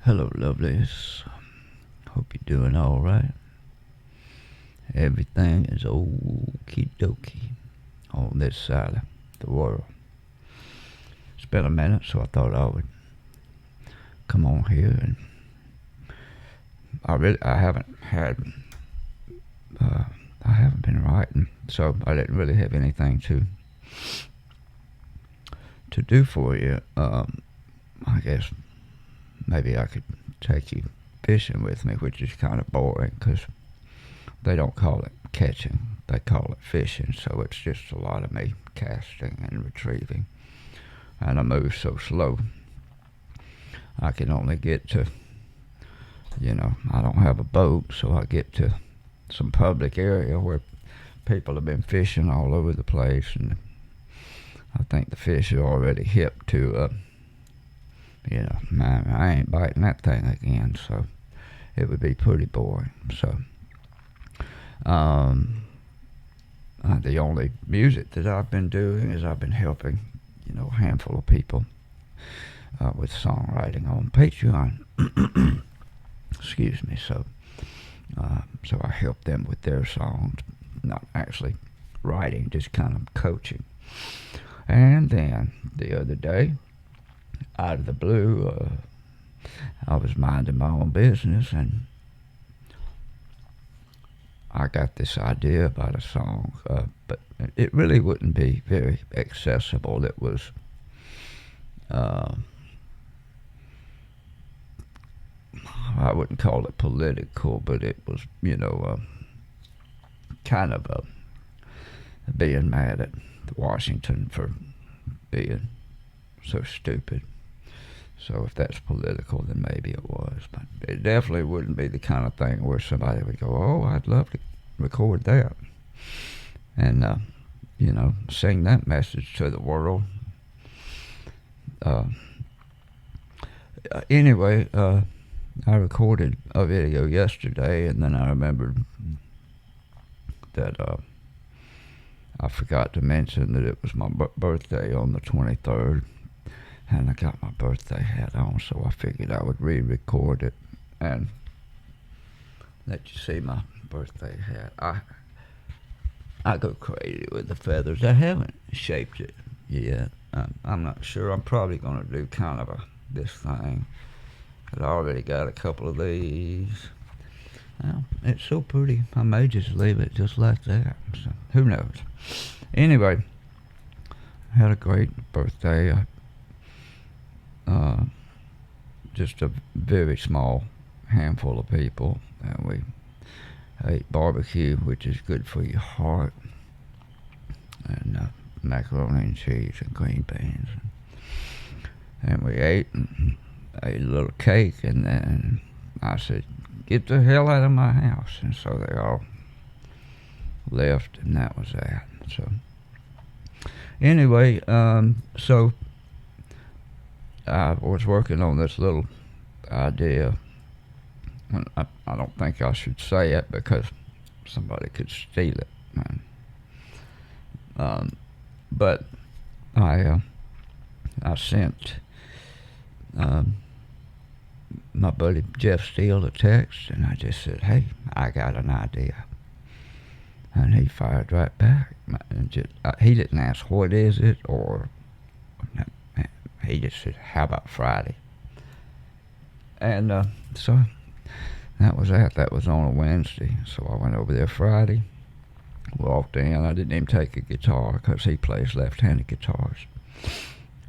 Hello, lovelies. Hope you're doing all right. Everything is okie dokie on this side of the world. It's been a minute, so I thought I would come on here, and I haven't had, I haven't been writing, so I didn't really have anything to do for you. I guess maybe I could take you fishing with me, which is kind of boring because they don't call it catching, they call it fishing. So it's just a lot of me casting and retrieving, and I move so slow. I can only get to, I don't have a boat, so I get to some public area where people have been fishing all over the place, and I think the fish are already hip to, man, I ain't biting that thing again, so it would be pretty boring. So, the only music that I've been doing is I've been helping, a handful of people with songwriting on Patreon. Excuse me. So I help them with their songs, not actually writing, just kind of coaching. And then the other day, out of the blue, I was minding my own business, and I got this idea about a song, but it really wouldn't be very accessible. It was I wouldn't call it political, but it was, kind of being mad at Washington for being so stupid. So if that's political, then maybe it was. But it definitely wouldn't be the kind of thing where somebody would go, oh, I'd love to record that. And, sing that message to the world. Anyway, I recorded a video yesterday, and then I remembered that I forgot to mention that it was my birthday on the 23rd, and I got my birthday hat on, so I figured I would re-record it and let you see my birthday hat. I go crazy with the feathers. I haven't shaped it yet. I'm not sure. I'm probably going to do kind of this thing. I already got a couple of these. Well, it's so pretty. I may just leave it just like that. So who knows? Anyway, I had a great birthday. Just a very small handful of people, and we ate barbecue, which is good for your heart, and macaroni and cheese and green beans, and we ate and ate a little cake, and then I said, get the hell out of my house, and so they all left, and that was that. So anyway, so I was working on this little idea. I don't think I should say it because somebody could steal it, man. But I sent my buddy Jeff Steele a text, and I just said, hey, I got an idea. And he fired right back. And he didn't ask what is it, or he just said, how about Friday? And so that was that. That was on a Wednesday. So I went over there Friday, walked in. I didn't even take a guitar because he plays left-handed guitars.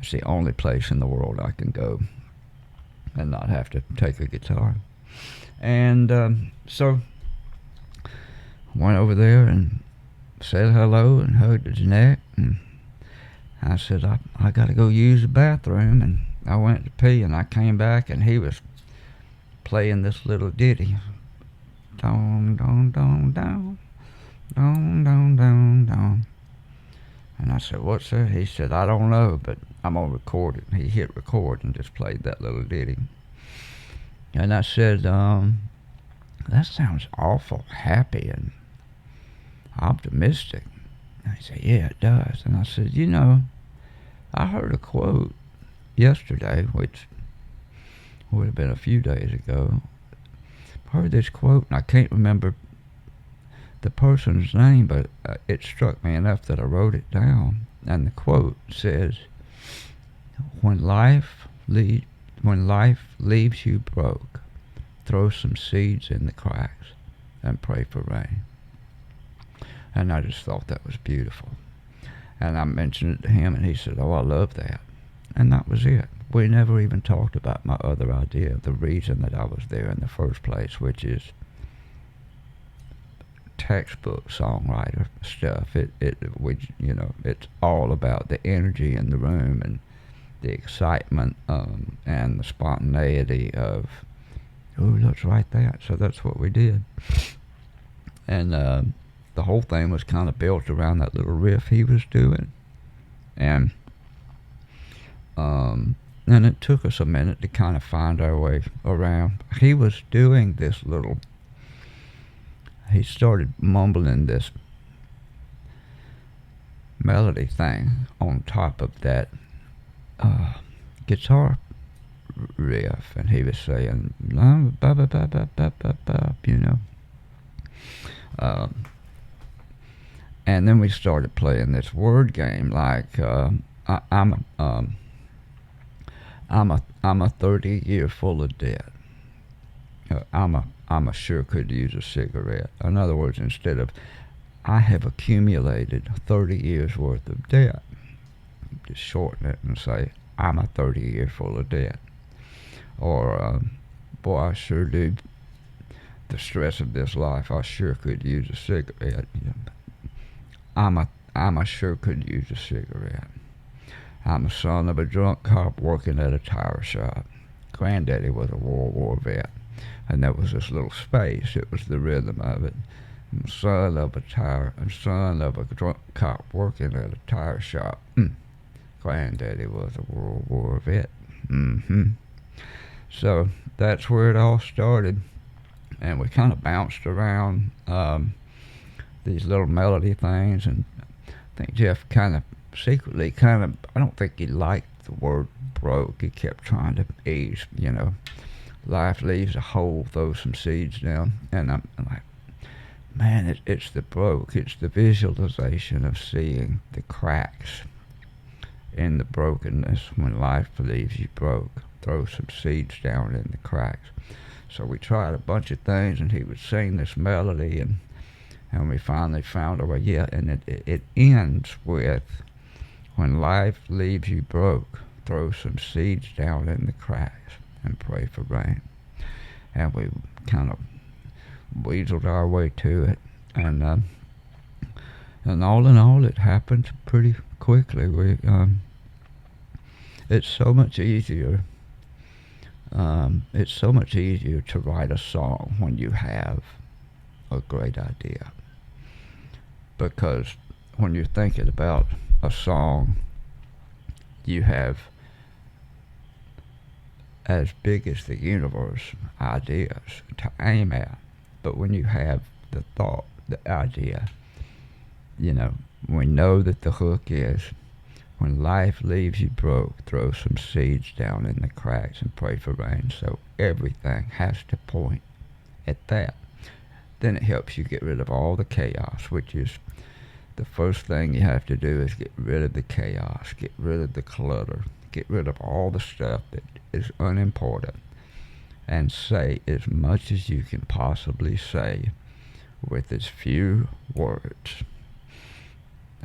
It's the only place in the world I can go and not have to take a guitar. And so went over there and said hello and hugged his neck, and I said, I got to go use the bathroom, and I went to pee, and I came back, and he was playing this little ditty. Dong, dong, dong, dong, dong, dong, dong, dong. And I said, what's that? He said, I don't know, but I'm going to record it. He hit record and just played that little ditty. And I said, that sounds awful happy and optimistic. And he said, yeah, it does. And I said, I heard a quote yesterday, which would have been a few days ago, heard this quote, and I can't remember the person's name, but it struck me enough that I wrote it down. And the quote says, "When life leaves you broke, throw some seeds in the cracks and pray for rain." And I just thought that was beautiful. And I mentioned it to him, and he said, "Oh, I love that." And that was it. We never even talked about my other idea, the reason that I was there in the first place, which is textbook songwriter stuff. It's all about the energy in the room and the excitement and the spontaneity of, oh, let's write that. So that's what we did. And the whole thing was kind of built around that little riff he was doing. And it took us a minute to kind of find our way around. He was doing this little, he started mumbling this melody thing on top of that guitar riff, and he was saying, you know. And then we started playing this word game, like I'm a 30-year full of debt. I'm a sure could use a cigarette. In other words, instead of I have accumulated 30 years worth of debt, just shorten it and say I'm a 30-year full of debt. Or boy, I sure do. The stress of this life, I sure could use a cigarette. I'm a sure could use a cigarette. I'm a son of a drunk cop working at a tire shop. Granddaddy was a World War vet, and there was this little space. It was the rhythm of it. I'm a son of a drunk cop working at a tire shop. Granddaddy was a World War vet. So that's where it all started. And we kind of bounced around these little melody things, and I think Jeff kind of secretly I don't think he liked the word broke. He kept trying to ease, life leaves a hole, throw some seeds down. And I'm like, man, it's the broke. It's the visualization of seeing the cracks in the brokenness. When life leaves you broke, throw some seeds down in the cracks. So we tried a bunch of things, and he would sing this melody, and we finally found a way. Yeah, and it ends with, when life leaves you broke, throw some seeds down in the cracks and pray for rain. And we kind of weaseled our way to it, and all in all, it happened pretty quickly. It's so much easier. It's so much easier to write a song when you have a great idea, because when you're thinking about a song, you have as big as the universe ideas to aim at. But when you have the thought, the idea, we know that the hook is, when life leaves you broke, throw some seeds down in the cracks and pray for rain. So everything has to point at that. Then it helps you get rid of all the chaos, which is the first thing you have to do, is get rid of the chaos, get rid of the clutter, get rid of all the stuff that is unimportant, and say as much as you can possibly say with as few words.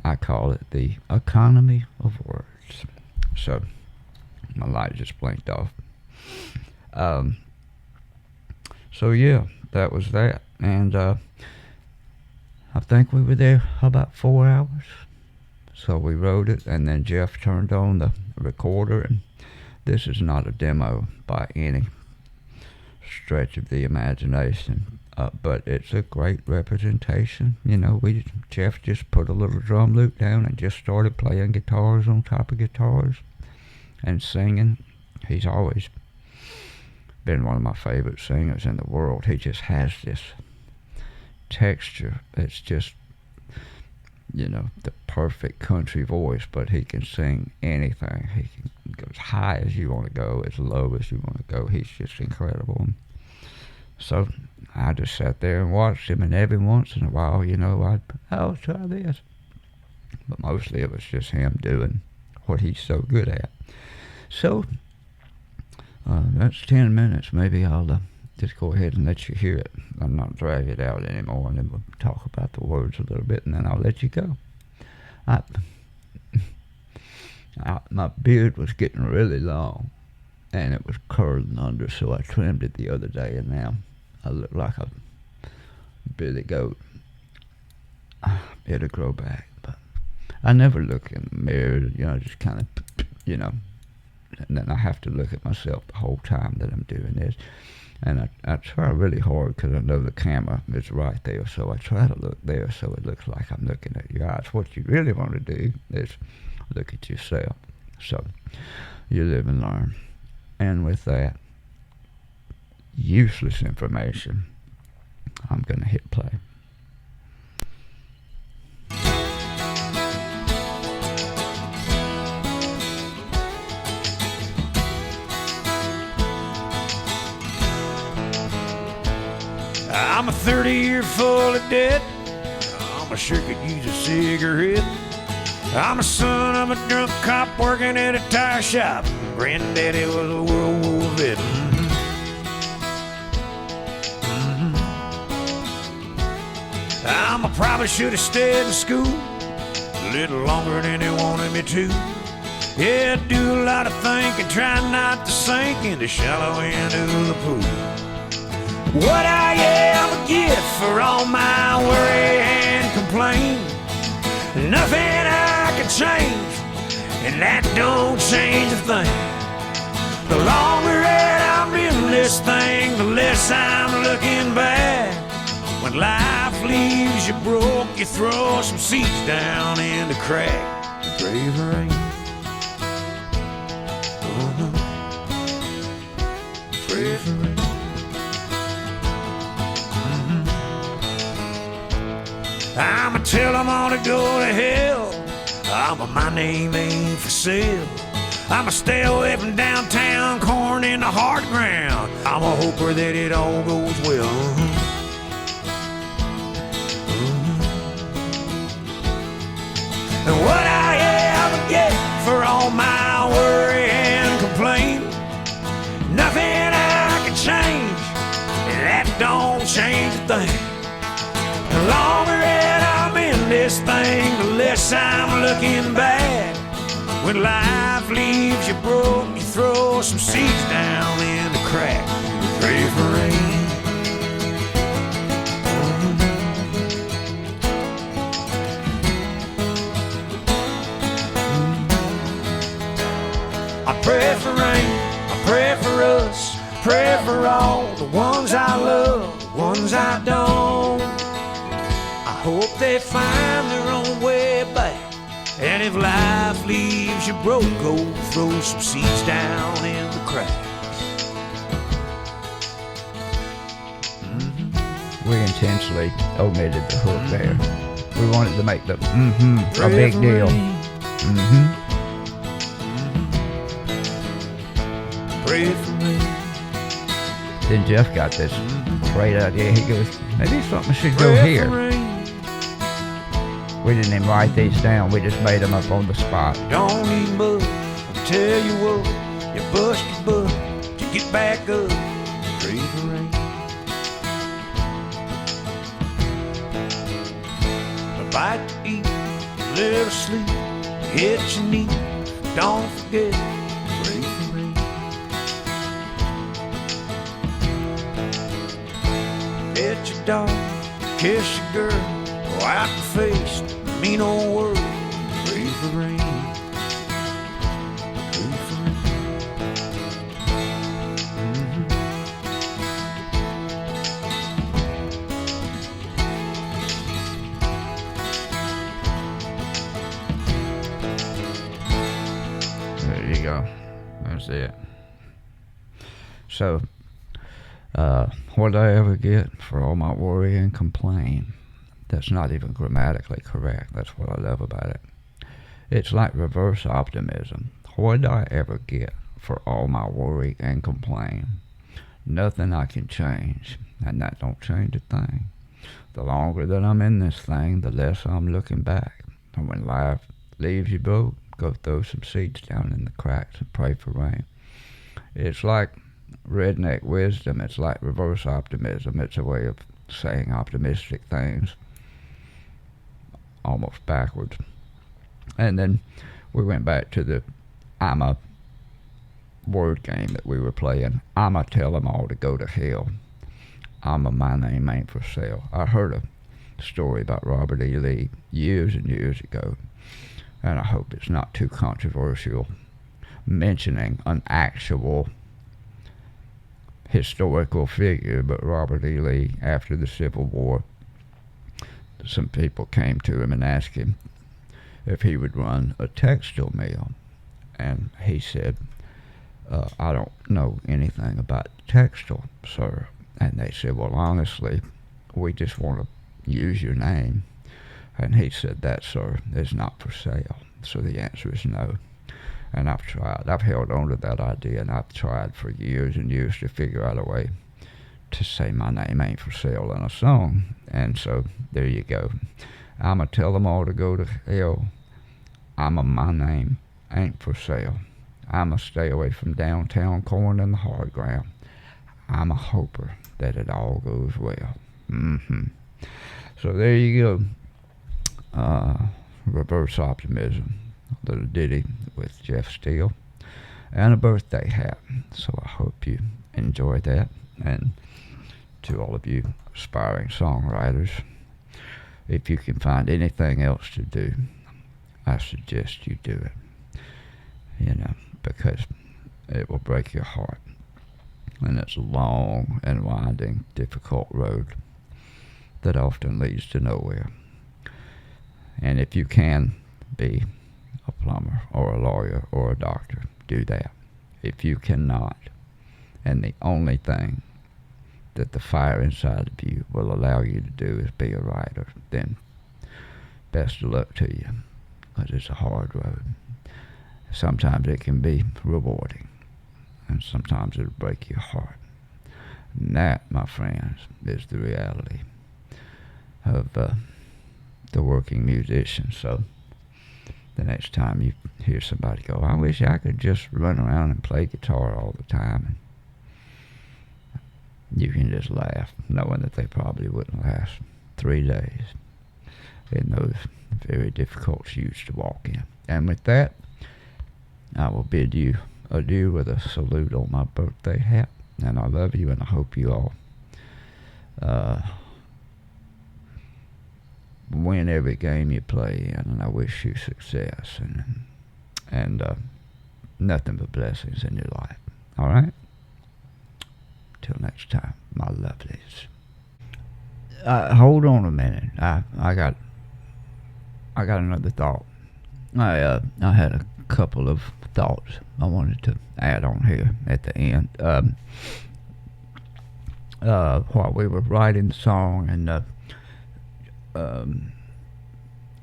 I call it the economy of words. So my light just blinked off. So yeah, that was that. And I think we were there about 4 hours. So we wrote it, and then Jeff turned on the recorder, and this is not a demo by any stretch of the imagination. But it's a great representation. Jeff just put a little drum loop down and just started playing guitars on top of guitars and singing. He's always been one of my favorite singers in the world. He just has this texture that's just, the perfect country voice, but he can sing anything. He can go as high as you want to go, as low as you want to go. He's just incredible. So I just sat there and watched him, and every once in a while, I'll try this. But mostly it was just him doing what he's so good at. So that's 10 minutes. Maybe I'll just go ahead and let you hear it. I'll not drag it out anymore, and then we'll talk about the words a little bit, and then I'll let you go. My beard was getting really long, and it was curling under, so I trimmed it the other day, and now I look like a billy goat. It'll grow back, but I never look in the mirror, just kind of, and then I have to look at myself the whole time that I'm doing this. And I try really hard because I know the camera is right there, so I try to look there so it looks like I'm looking at your eyes. What you really want to do is look at yourself. So you live and learn. And with that useless information, I'm going to hit play. I'm a 30-year full of debt. I sure could use a cigarette. I'm a son of a drunk cop working at a tire shop. Granddaddy was a World War vet. I probably should have stayed in school a little longer than they wanted me to. Yeah, do a lot of thinking, try not to sink in the shallow end of the pool. What I ever get for all my worry and complain, nothing I can change, and that don't change a thing. The longer that I'm in this thing, the less I'm looking back. When life leaves you broke, you throw some seeds down in the crack and pray for rain. Pray for rain. I'ma tell them all to go to hell. My name ain't for sale. I'ma stay away from downtown, corn in the hard ground. I'm a hoper that it all goes well. And what I ever get for all my worry and complaint, nothing I can change, and that don't change a thing. The longer that I'm in this thing, the less I'm looking back. When life leaves you broke, you throw some seeds down in the crack. Pray for rain. I pray for rain, I pray for us, pray for all the ones I love, the ones I don't. I hope they find their own way back. And if life leaves you broke, go throw some seeds down in the cracks. We intentionally omitted the hook there. We wanted to make the a big deal. Pray for me. Then Jeff got this great idea. He goes, maybe something should go here. We didn't even write these down. We just made them up on the spot. Don't even bug. I'll tell you what, you bust your butt to get back up. Pray for rain. A bite to eat, a little sleep, hit your knee. Don't forget, pray for rain. Pet your dog, kiss your girl. Go out and face the mean old world. Pray for rain. Pray for rain. There you go. That's it. So, what did I ever get for all my worry and complain? That's not even grammatically correct. That's what I love about it. It's like reverse optimism. What did I ever get for all my worry and complain? Nothing I can change, and that don't change a thing. The longer that I'm in this thing, the less I'm looking back. And when life leaves you broke, go throw some seeds down in the cracks and pray for rain. It's like redneck wisdom. It's like reverse optimism. It's a way of saying optimistic things almost backwards. And then we went back to the I'm a word game that we were playing. I'ma tell them all to go to hell. My name ain't for sale. I heard a story about Robert E. Lee years and years ago, and I hope it's not too controversial, mentioning an actual historical figure, but Robert E. Lee, after the Civil War, some people came to him and asked him if he would run a textile mill, and he said, I don't know anything about textile, sir. And they said, well, honestly, we just want to use your name. And he said, that, sir, is not for sale. So the answer is no. And I've tried. I've held on to that idea, and I've tried for years and years to figure out a way to say my name ain't for sale in a song. And so there you go. I'ma tell them all to go to hell. My name ain't for sale. I'ma stay away from downtown corn and the hard ground. I'm a hoper that it all goes well. So there you go. Reverse optimism. A little ditty with Jeff Steele. And a birthday hat. So I hope you enjoy that. And to all of you aspiring songwriters, if you can find anything else to do, I suggest you do it. Because it will break your heart. And it's a long and winding, difficult road that often leads to nowhere. And if you can be a plumber or a lawyer or a doctor, do that. If you cannot, and the only thing that the fire inside of you will allow you to do is be a writer, then best of luck to you, because it's a hard road. Sometimes it can be rewarding, and sometimes it'll break your heart. And that, my friends, is the reality of the working musician. So the next time you hear somebody go, I wish I could just run around and play guitar all the time, and you can just laugh, knowing that they probably wouldn't last 3 days in those very difficult shoes to walk in. And with that, I will bid you adieu with a salute on my birthday hat. And I love you, and I hope you all win every game you play in. And I wish you success and nothing but blessings in your life. All right? Till next time, my lovelies. Hold on a minute. I got another thought. I had a couple of thoughts I wanted to add on here at the end. While we were writing the song, and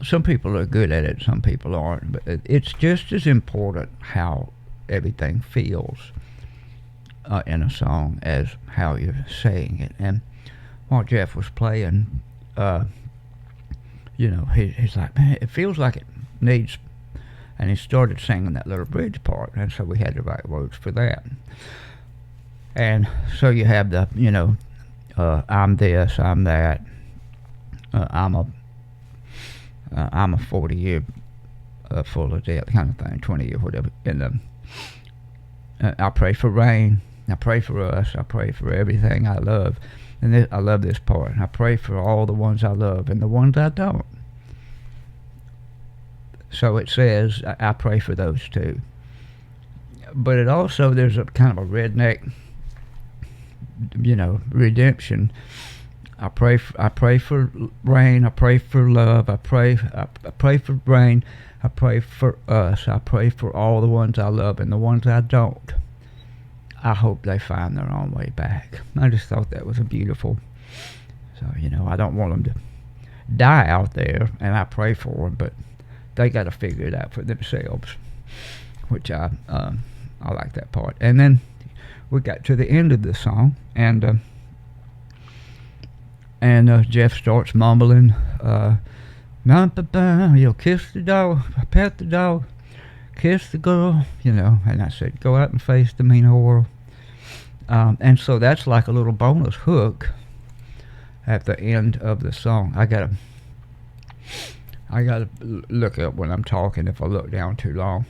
some people are good at it, some people aren't, but it's just as important how everything feels in a song as how you're saying it. And while Jeff was playing, he's like, man, it feels like it needs. And he started singing that little bridge part, and so we had to write words for that. And so you have the, I'm this, I'm that, I'm a 40-year full of death kind of thing, 20-year, whatever. And I pray for rain, I pray for us, I pray for everything I love. And I love this part. I pray for all the ones I love and the ones I don't. So it says, I pray for those too. But it also, there's a kind of a redneck, redemption. I pray for rain, I pray for love, I pray for rain, I pray for us, I pray for all the ones I love and the ones I don't. I hope they find their own way back. I just thought that was a beautiful. So, I don't want them to die out there, and I pray for them, but they got to figure it out for themselves which I like that part. And then we got to the end of the song, and Jeff starts mumbling, you'll kiss the dog, pet the dog, kiss the girl, and I said, go out and face the mean world. And so that's like a little bonus hook at the end of the song. I gotta look up when I'm talking. If I look down too long,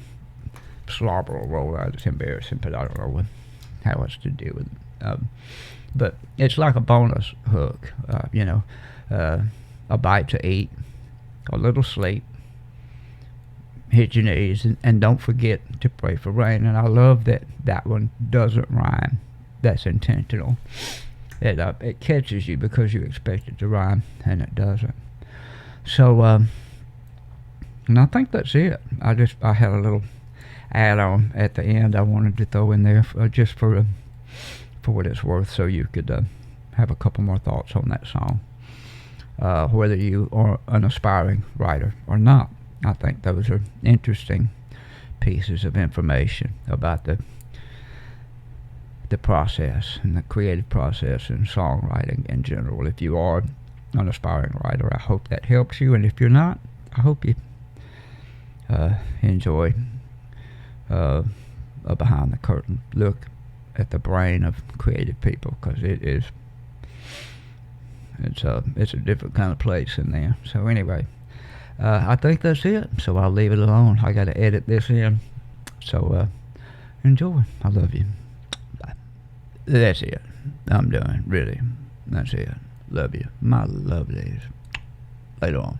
slobber will roll out. It's embarrassing, but I don't know how else to deal with it. But it's like a bonus hook, a bite to eat, a little sleep, hit your knees, and don't forget to pray for rain. And I love that one doesn't rhyme. That's intentional. It catches you because you expect it to rhyme, and it doesn't. So, and I think that's it. I had a little add-on at the end I wanted to throw in there just for what it's worth, so you could have a couple more thoughts on that song, whether you are an aspiring writer or not. I think those are interesting pieces of information about the process and the creative process and songwriting in general. If you are an aspiring writer, I hope that helps you, and if you're not, I hope you enjoy a behind the curtain look at the brain of creative people, because it's a different kind of place in there. So anyway, I think that's it, so I'll leave it alone. I got to edit this in, so enjoy. I love you. Bye. That's it. I'm done, really. That's it. Love you, my lovelies. Later on.